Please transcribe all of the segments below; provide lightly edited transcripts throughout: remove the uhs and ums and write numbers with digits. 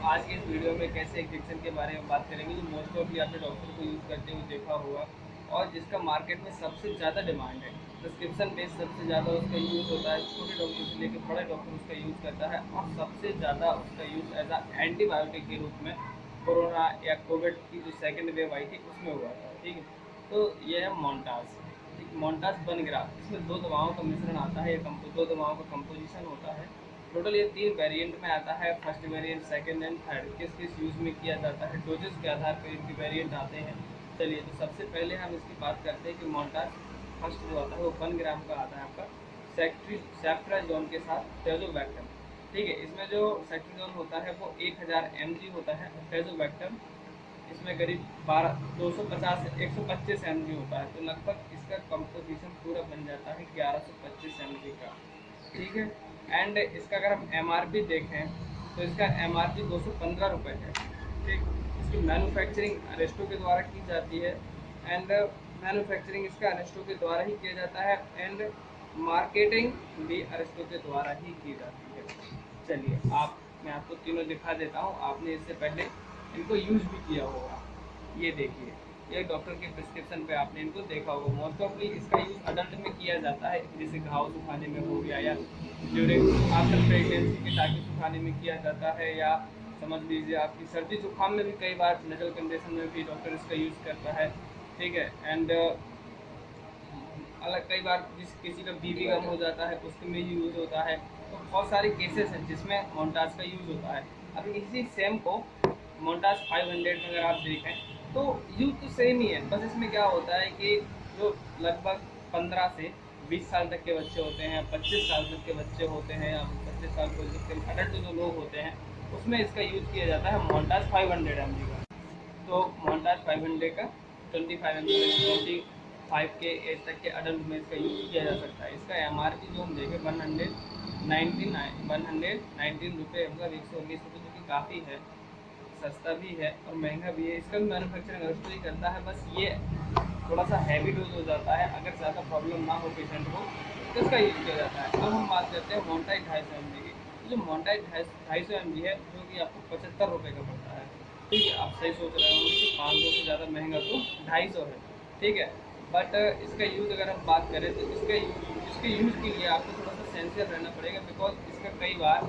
आज के इस वीडियो में कैसे इंजेक्शन के बारे में बात करेंगे जो मोस्ट ऑफली आपने डॉक्टर को यूज़ करते हुए देखा होगा और जिसका मार्केट में सबसे ज़्यादा डिमांड है। प्रिस्क्रिप्शन बेस सबसे ज़्यादा उसका यूज़ होता है, छोटे डॉक्टर से लेकर बड़े डॉक्टर उसका यूज़ करता है और सबसे ज़्यादा उसका यूज़ एज अ एंटीबायोटिक के रूप में कोरोना या कोविड की जो सेकेंड वेव आई थी उसमें हुआ था। ठीक है, तो ये है मोन्टास। मोन्टास बनग्राफ, इसमें दो दवाओं का मिश्रण आता है, दो दवाओं का कंपोजिशन होता है। टोटल ये 3 वेरिएंट में आता है, first variant, second and third. किस किस यूज़ में किया जाता है, डोजेस के आधार पर इनके वेरिएंट आते हैं। चलिए, तो सबसे पहले हम इसकी बात करते हैं कि मोन्टास फर्स्ट जो आता है वो 1 ग्राम का आता है आपका सेफ्ट्राजोन के साथ टेजोवैक्टम। ठीक है, इसमें जो सेफ्ट्राजोन होता है वो 1000 mg होता है, टेजोवैक्टम इसमें करीब 250 से 125 mg होता है। तो लगभग इसका कंपोजिशन पूरा बन जाता है 1125 mg का। ठीक है, एंड इसका अगर हम एमआरपी देखें तो इसका एमआरपी 215 रुपये है। ठीक, इसकी मैन्युफैक्चरिंग अरेस्टो के द्वारा की जाती है एंड मैन्युफैक्चरिंग इसका अरेस्टो के द्वारा ही किया जाता है एंड मार्केटिंग भी अरेस्टो के द्वारा ही की जाती है। चलिए, मैं आपको तीनों दिखा देता हूँ, आपने इससे पहले इनको यूज़ भी किया होगा। ये देखिए, ये डॉक्टर के प्रिस्क्रिप्शन पे आपने इनको देखा होगा। मोस्ट ऑफली इसका यूज़ अडल्ट में किया जाता है, जैसे घाव सुखाने में हो गया या ड्यूरिंग आफ्टर प्रेगनेंसी के टाँके सुखाने में किया जाता है, या समझ लीजिए आपकी सर्दी जुकाम में भी कई बार नजल कंडीशन में भी डॉक्टर इसका यूज़ करता है। ठीक है, एंड अलग कई बार किसी का बीपी कम हो जाता है उसके में यूज़ होता है। तो बहुत सारे केसेस हैं जिसमें मोन्टास का यूज़ होता है। अब इसी सेम को मोन्टास 500 में अगर आप देखें तो यूज़ तो सेम ही है, बस इसमें क्या होता है कि जो लगभग 15 से 20 साल तक के बच्चे होते हैं, 25 साल तक के बच्चे होते हैं, या 25 साल के अडल्ट जो लोग होते हैं उसमें इसका यूज़ किया जाता है मोन्टास 500 mg का। तो मोन्टास 500 का 25 mg 25 के एज तक के अडल्ट में इसका यूज़ किया जा सकता है। इसका एमआरपी जो हम देखें 119 रुपये, मतलब 119 रुपये, जो कि काफ़ी है, सस्ता भी है और महंगा भी है। इसका भी मैन्युफैक्चरिंग अरेस्टो ही करता है, बस ये थोड़ा सा हैवी डोज हो जाता है। अगर ज़्यादा प्रॉब्लम ना हो पेशेंट को तो इसका यूज़ किया जाता है। अब हम बात करते हैं मोन्टाइड 250 mg की। जो मोन्टाइड 250 mg है जो कि आपको 75 रुपये का पड़ता है। ठीक है, आप सही सोच रहे होंगे कि 500 से ज़्यादा महंगा तो 250 है। ठीक है, बट इसका यूज़ अगर हम बात करें तो इसके यूज़ के लिए आपको थोड़ा सा सेंसियर रहना पड़ेगा, बिकॉज इसका कई बार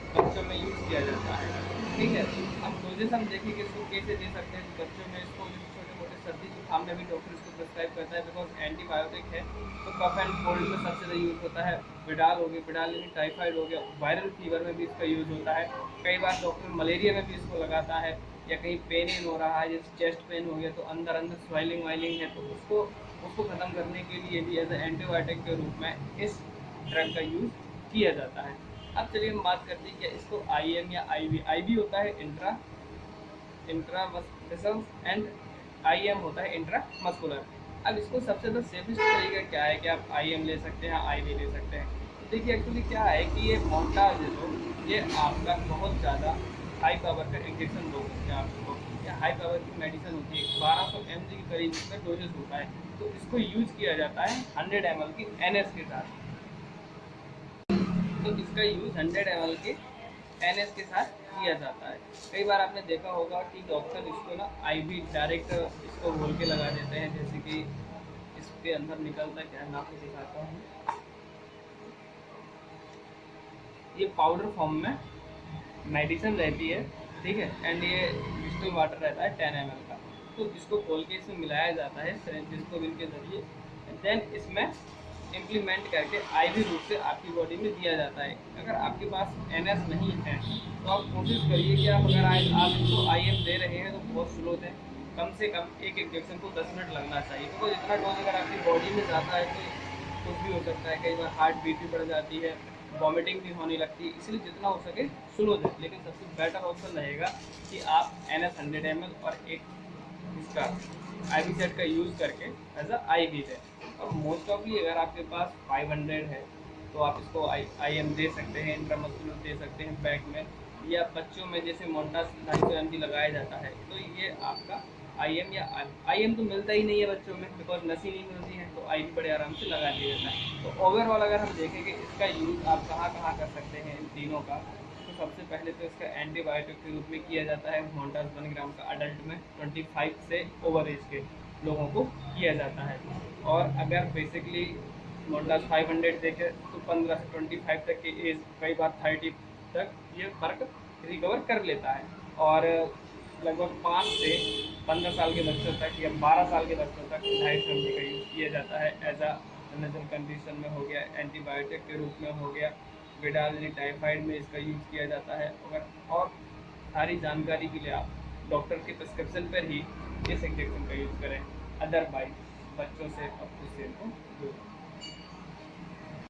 बच्चों में यूज़ किया जाता है। ठीक है, अब डोजेस हम देखें कि इसको कैसे दे सकते हैं। बच्चों में इसको छोटे मोटे सर्दी जुकाम में भी डॉक्टर इसको प्रिस्क्राइब करता है, बिकॉज एंटीबायोटिक है। तो कफ एंड कोल्ड में सबसे ज़्यादा यूज़ होता है। विडाल हो गया, विडाल यानी टाइफाइड हो गया, वायरल फीवर में भी इसका यूज़ होता है। कई बार डॉक्टर मलेरिया में भी इसको लगाता है, या कहीं पेन इन हो रहा है, जैसे चेस्ट पेन हो गया तो अंदर अंदर स्वेलिंग वाइलिंग है तो उसको ख़त्म करने के लिए भी एज ए एंटीबायोटिक के रूप में इस ड्रग का यूज़ किया जाता है। अब चलिए हम बात करते हैं कि इसको आईएम या आईवी। आईवी होता है इंट्रामस्कुलर एंड आईएम होता है इंट्रामस्कुलर। अब इसको सबसे ज़्यादा सेफेस्ट तरीका क्या है कि आप आईएम ले सकते हैं, आईवी ले सकते हैं। तो देखिए, एक्चुअली क्या है कि ये मोन्टास है जो ये आपका बहुत ज़्यादा हाई पावर का इंजेक्शन दो सकते हैं आपको, या हाई पावर की मेडिसिन होती है। 1200 mg के करीब इसका डोजेस होता है। तो इसको यूज़ किया जाता है 100 ml की एनएस के साथ। तो इसका यूज़ 100 ml के एनएस के साथ किया जाता है। कई बार आपने देखा होगा कि डॉक्टर इसको ना आईवी डायरेक्ट इसको घोल के लगा देते हैं, जैसे कि इसके अंदर निकलता क्या है, मैं आपको दिखाता हूँ। ये पाउडर फॉर्म में मेडिसिन रहती है। ठीक है, एंड ये डिस्टिल वाटर रहता है 10 ml का। तो इसको खोल के इसमें मिलाया जाता है सिरिंज के जरिए, देन इसमें इम्प्लीमेंट करके आईवी रूप से आपकी बॉडी में दिया जाता है। अगर आपके पास एनएस नहीं है तो आप कोशिश करिए कि आप इसको आईएम दे रहे हैं तो बहुत स्लो दें। कम से कम एक इंजेक्शन को 10 मिनट लगना चाहिए, क्योंकि इतना डोज अगर आपकी बॉडी में जाता है तो कुछ भी हो सकता है। कई बार हार्ट बीट भी बढ़ जाती है, वॉमिटिंग भी होने लगती है। इसलिए जितना हो सके स्लो दें, लेकिन सबसे बेटर ऑप्शन रहेगा कि आप NS 100 ml और एक इसका IV सेट का यूज़ करके एज अ IV दें। और मोस्ट ऑफली अगर आपके पास 500 है तो आप इसको IM दे सकते हैं, इंट्रामस्कुलर दे सकते हैं पैक में, या बच्चों में जैसे मोन्टास 250 mg लगाया जाता है तो ये आपका IM या IM तो मिलता ही नहीं है बच्चों में, बिकॉज नसी नहीं मिलती है, तो IV बड़े आराम से लगा दिया जाता है। तो ओवरऑल अगर हम देखें कि इसका यूज़ आप कहाँ कहाँ कर सकते हैं इन तीनों का, तो सबसे पहले तो इसका एंटीबायोटिक के रूप में किया जाता है मोन्टास 1 ग्राम का अडल्ट में 25 से ओवर एज के लोगों को किया जाता है। और अगर बेसिकली मोन्टास 500 देखें तो 15 से 25 तक की एज, कई बार 30 तक ये फ़र्क रिकवर कर लेता है। और लगभग 5 से 15 साल के बच्चों तक या 12 साल के बच्चों तक 250 mg का यूज़ किया जाता है एज अ नजल कंडीशन में हो गया, एंटीबायोटिक के रूप में हो गया, विडालिनी टाइफाइड में इसका यूज़ किया जाता है। और सारी जानकारी के लिए आप डॉक्टर के प्रिस्क्रिप्शन पर ही इस इंजेक्शन का यूज़ करें, अदरवाइज बच्चों से अब उससे दूर।